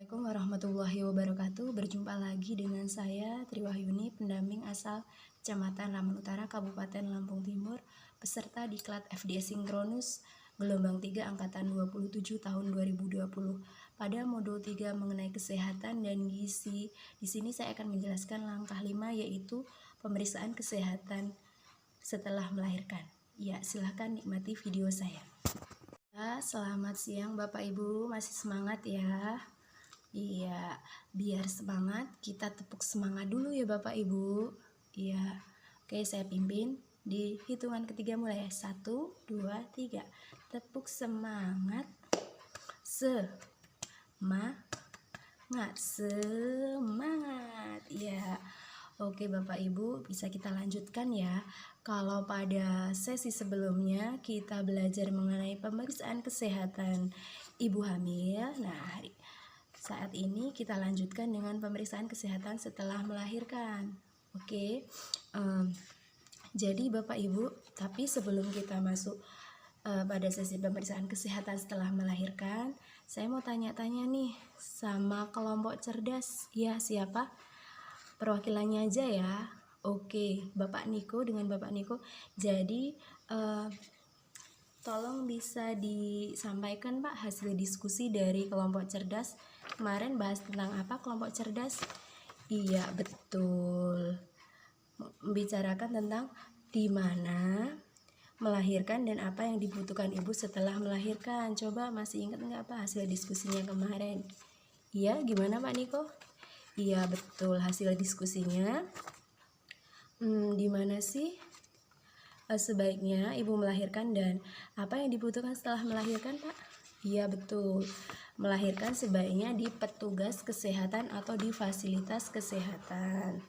Assalamualaikum warahmatullahi wabarakatuh. Berjumpa lagi dengan saya Triwahyuni, pendamping asal Kecamatan Lamun Utara, Kabupaten Lampung Timur, peserta diklat FDS Sinkronus gelombang 3 angkatan 27 tahun 2020. Pada modul 3 mengenai kesehatan dan gizi, di sini saya akan menjelaskan langkah 5 yaitu pemeriksaan kesehatan setelah melahirkan. Ya, silahkan nikmati video saya. Selamat siang Bapak Ibu, masih semangat ya? Iya, biar semangat kita tepuk semangat dulu ya Bapak Ibu. Iya, oke saya pimpin. Di hitungan ketiga mulai ya. 1, 2, 3. Tepuk semangat. Semangat. Iya. Oke Bapak Ibu, bisa kita lanjutkan ya. Kalau pada sesi sebelumnya kita belajar mengenai pemeriksaan kesehatan ibu hamil. Nah, saat ini kita lanjutkan dengan pemeriksaan kesehatan setelah melahirkan. Oke, jadi Bapak Ibu, tapi sebelum kita masuk pada sesi pemeriksaan kesehatan setelah melahirkan, saya mau tanya-tanya nih sama kelompok cerdas. Ya, siapa? Perwakilannya aja ya. Oke, Bapak Niko dengan Bapak Niko. Jadi tolong bisa disampaikan Pak hasil diskusi dari kelompok cerdas. Kemarin bahas tentang apa kelompok cerdas? Iya, betul. Membicarakan tentang di mana melahirkan dan apa yang dibutuhkan ibu setelah melahirkan. Coba masih ingat nggak Pak hasil diskusinya kemarin? Iya, gimana Pak Niko? Iya, betul. Hasil diskusinya di mana sih sebaiknya ibu melahirkan dan apa yang dibutuhkan setelah melahirkan Pak? Iya betul, melahirkan sebaiknya di petugas kesehatan atau di fasilitas kesehatan.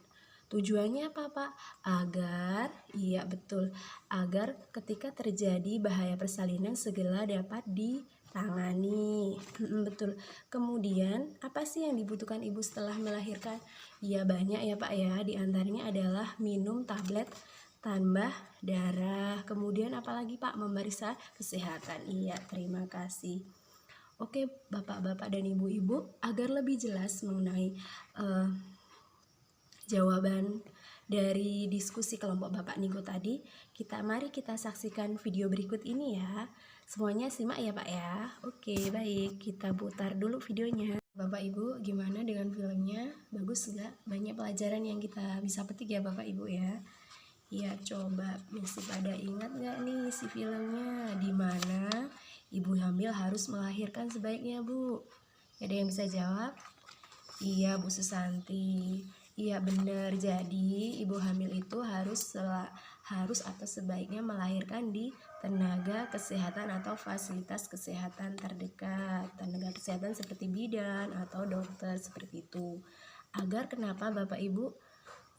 Tujuannya apa Pak? Agar, iya betul, agar ketika terjadi bahaya persalinan segera dapat ditangani. Betul. Kemudian apa sih yang dibutuhkan ibu setelah melahirkan? Iya banyak ya Pak ya, diantaranya adalah minum tablet tambah darah, kemudian apalagi Pak, memeriksa kesehatan. Iya, terima kasih. Oke Bapak-bapak dan Ibu-ibu, agar lebih jelas mengenai jawaban dari diskusi kelompok Bapak Niko tadi, mari kita saksikan video berikut ini ya. Semuanya simak ya Pak ya. Oke, baik, kita putar dulu videonya. Bapak Ibu, gimana dengan filmnya? Bagus nggak? Banyak pelajaran yang kita bisa petik ya Bapak Ibu ya. Ya, coba masih pada ingat nggak nih si filmnya? Di mana ibu hamil harus melahirkan sebaiknya, Bu? Ada yang bisa jawab? Iya, Bu Susanti. Iya, benar. Jadi, ibu hamil itu harus atau sebaiknya melahirkan di tenaga kesehatan atau fasilitas kesehatan terdekat. Tenaga kesehatan seperti bidan atau dokter seperti itu. Agar kenapa Bapak Ibu?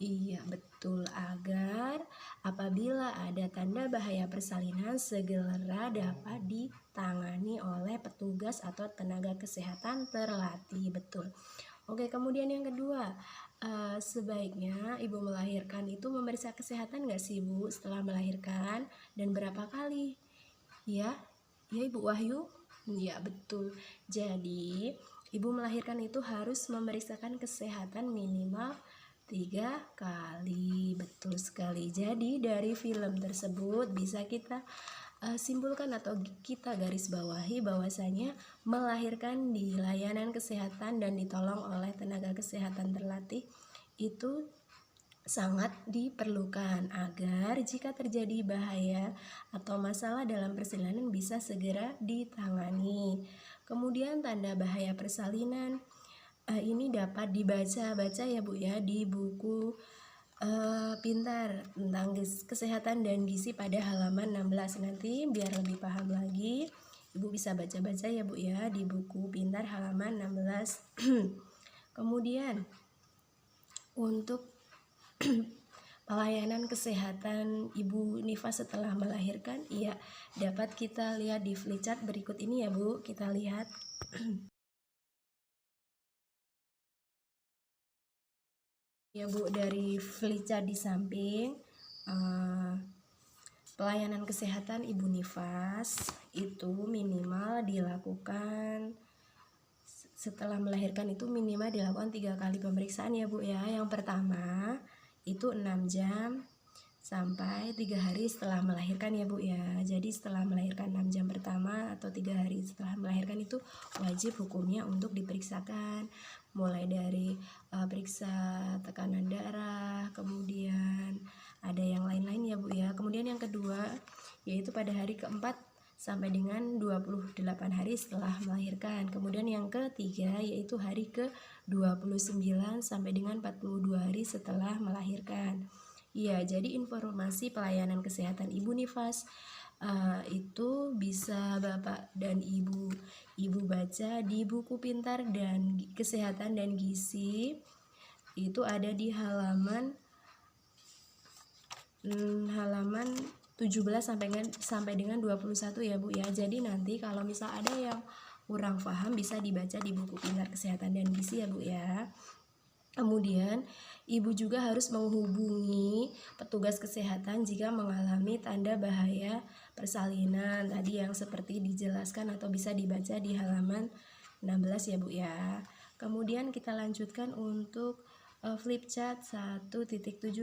Iya betul, agar apabila ada tanda bahaya persalinan segera dapat ditangani oleh petugas atau tenaga kesehatan terlatih. Betul. Oke, kemudian yang kedua, sebaiknya ibu melahirkan itu memeriksa kesehatan nggak sih Bu setelah melahirkan, dan berapa kali? Ya, ya Ibu Wahyu. Ya betul. Jadi ibu melahirkan itu harus memeriksakan kesehatan minimal 3 kali. Betul sekali. Jadi dari film tersebut bisa kita simpulkan atau kita garis bawahi bahwasanya melahirkan di layanan kesehatan dan ditolong oleh tenaga kesehatan terlatih itu sangat diperlukan agar jika terjadi bahaya atau masalah dalam persalinan bisa segera ditangani. Kemudian tanda bahaya persalinan ini dapat dibaca ya Bu ya di buku Pintar tentang kesehatan dan gizi pada halaman 16. Nanti biar lebih paham lagi Ibu bisa baca-baca ya Bu ya di buku Pintar halaman 16. Kemudian untuk pelayanan kesehatan Ibu Nifas setelah melahirkan, iya dapat kita lihat di flipchart berikut ini ya Bu. Kita lihat. Ya Bu, dari flipchart di samping pelayanan kesehatan Ibu Nifas itu minimal dilakukan setelah melahirkan itu minimal dilakukan 3 kali pemeriksaan ya Bu ya. Yang pertama itu 6 jam sampai 3 hari setelah melahirkan ya Bu ya. Jadi setelah melahirkan 6 jam pertama atau 3 hari setelah melahirkan itu wajib hukumnya untuk diperiksakan, mulai dari periksa tekanan darah, kemudian ada yang lain-lain ya Bu ya. Kemudian yang kedua yaitu pada hari keempat sampai dengan 28 hari setelah melahirkan. Kemudian yang ketiga yaitu hari ke-29 sampai dengan 42 hari setelah melahirkan. Iya, jadi informasi pelayanan kesehatan ibu nifas itu bisa Bapak dan Ibu baca di buku pintar dan kesehatan dan gizi. Itu ada di halaman 17 sampai dengan 21 ya Bu ya. Jadi nanti kalau misal ada yang kurang paham bisa dibaca di buku pintar kesehatan dan gizi ya Bu ya. Kemudian ibu juga harus menghubungi petugas kesehatan jika mengalami tanda bahaya persalinan tadi yang seperti dijelaskan atau bisa dibaca di halaman 16 ya Bu ya. Kemudian kita lanjutkan untuk flip chart 1.7.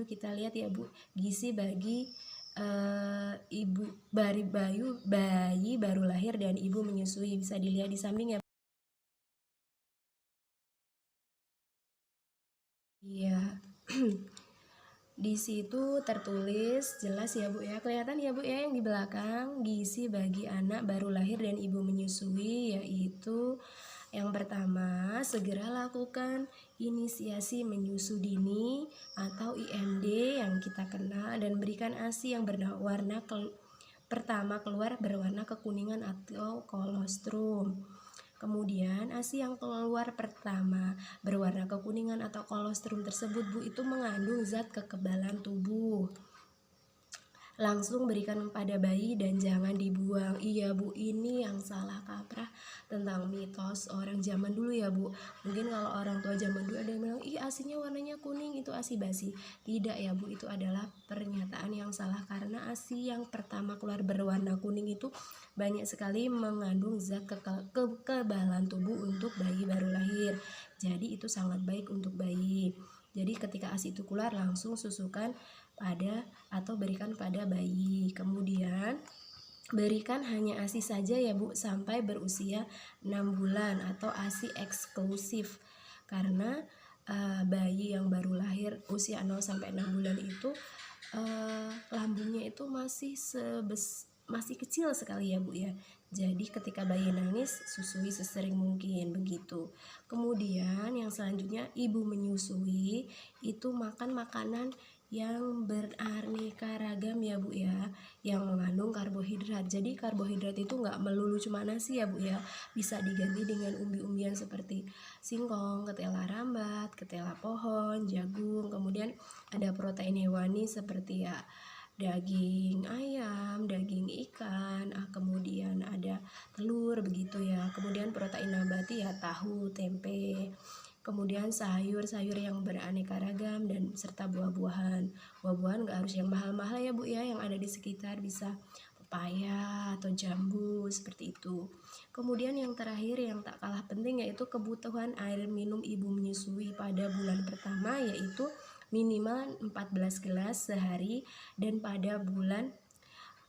Kita lihat ya Bu, gizi bagi bayi baru lahir dan ibu menyusui. Bisa dilihat di samping ya. Iya. Di situ tertulis jelas ya Bu ya, kelihatan ya Bu ya yang di belakang, gizi bagi anak baru lahir dan ibu menyusui, yaitu yang pertama, segera lakukan inisiasi menyusu dini atau IMD yang kita kenal dan berikan ASI yang berwarna pertama keluar berwarna kekuningan atau kolostrum. Kemudian ASI yang keluar pertama berwarna kekuningan atau kolostrum tersebut Bu itu mengandung zat kekebalan tubuh. Langsung berikan pada bayi dan jangan dibuang. Iya Bu, ini yang salah kaprah tentang mitos orang zaman dulu ya Bu. Mungkin kalau orang tua zaman dulu ada yang bilang, ih asinya warnanya kuning, itu asi basi. Tidak ya Bu, itu adalah pernyataan yang salah karena asi yang pertama keluar berwarna kuning itu banyak sekali mengandung zat kekebalan tubuh untuk bayi baru lahir. Jadi itu sangat baik untuk bayi. Jadi ketika ASI itu keluar langsung susukan pada atau berikan pada bayi. Kemudian berikan hanya ASI saja ya Bu sampai berusia 6 bulan atau ASI eksklusif. Karena bayi yang baru lahir usia 0 sampai 6 bulan itu lambungnya itu masih kecil sekali ya Bu ya. Jadi ketika bayi nangis susui sesering mungkin begitu. Kemudian yang selanjutnya ibu menyusui itu makan makanan yang beraneka ragam ya Bu ya, yang mengandung karbohidrat. Jadi karbohidrat itu nggak melulu cuma nasi ya Bu ya, bisa diganti dengan umbi-umbian seperti singkong, ketela rambat, ketela pohon, jagung. Kemudian ada protein hewani seperti ya daging ayam, daging ikan, kemudian ada telur begitu ya. Kemudian protein nabati ya tahu, tempe. Kemudian sayur-sayur yang beraneka ragam dan serta buah-buahan. Buah-buahan nggak harus yang mahal-mahal ya Bu ya, yang ada di sekitar bisa pepaya atau jambu seperti itu. Kemudian yang terakhir yang tak kalah penting yaitu kebutuhan air minum ibu menyusui pada bulan pertama yaitu minimal 14 gelas sehari dan pada bulan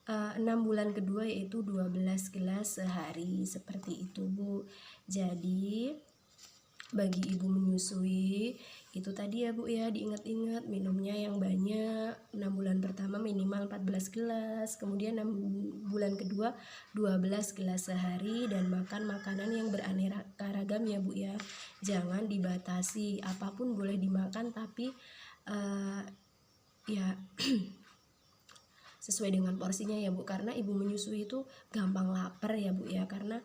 6 bulan kedua yaitu 12 gelas sehari seperti itu Bu. Jadi bagi ibu menyusui itu tadi ya Bu ya, diingat-ingat minumnya yang banyak. 6 bulan pertama minimal 14 gelas, kemudian 6 bulan kedua 12 gelas sehari dan makan makanan yang beraneka ragam ya Bu ya. Jangan dibatasi, apapun boleh dimakan tapi ya sesuai dengan porsinya ya Bu, karena ibu menyusui itu gampang lapar ya Bu ya, karena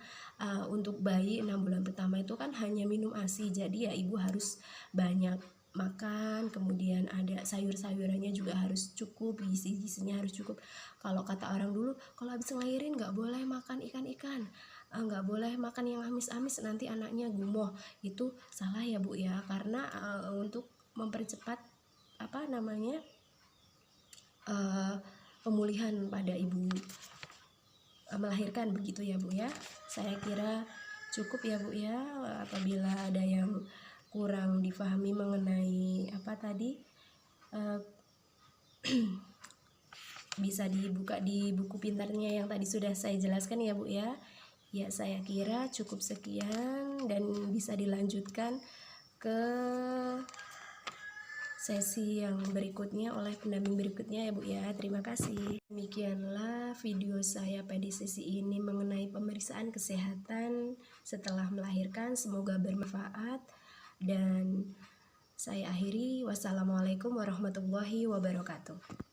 untuk bayi 6 bulan pertama itu kan hanya minum ASI, jadi ya ibu harus banyak makan, kemudian ada sayur-sayurannya juga harus cukup, gizi-gizinya harus cukup. Kalau kata orang dulu, kalau habis ngelahirin nggak boleh makan ikan-ikan, nggak boleh makan yang amis-amis nanti anaknya gumoh. Itu salah ya Bu ya, karena untuk mempercepat pemulihan pada ibu melahirkan begitu ya Bu ya. Saya kira cukup ya Bu ya. Apabila ada yang kurang difahami mengenai apa tadi, bisa dibuka di buku pintarnya yang tadi sudah saya jelaskan ya Bu ya. Ya, saya kira cukup sekian dan bisa dilanjutkan ke sesi yang berikutnya oleh pendamping berikutnya ya Bu ya. Terima kasih. Demikianlah video saya pada sesi ini mengenai pemeriksaan kesehatan setelah melahirkan. Semoga bermanfaat dan saya akhiri. Wassalamualaikum warahmatullahi wabarakatuh.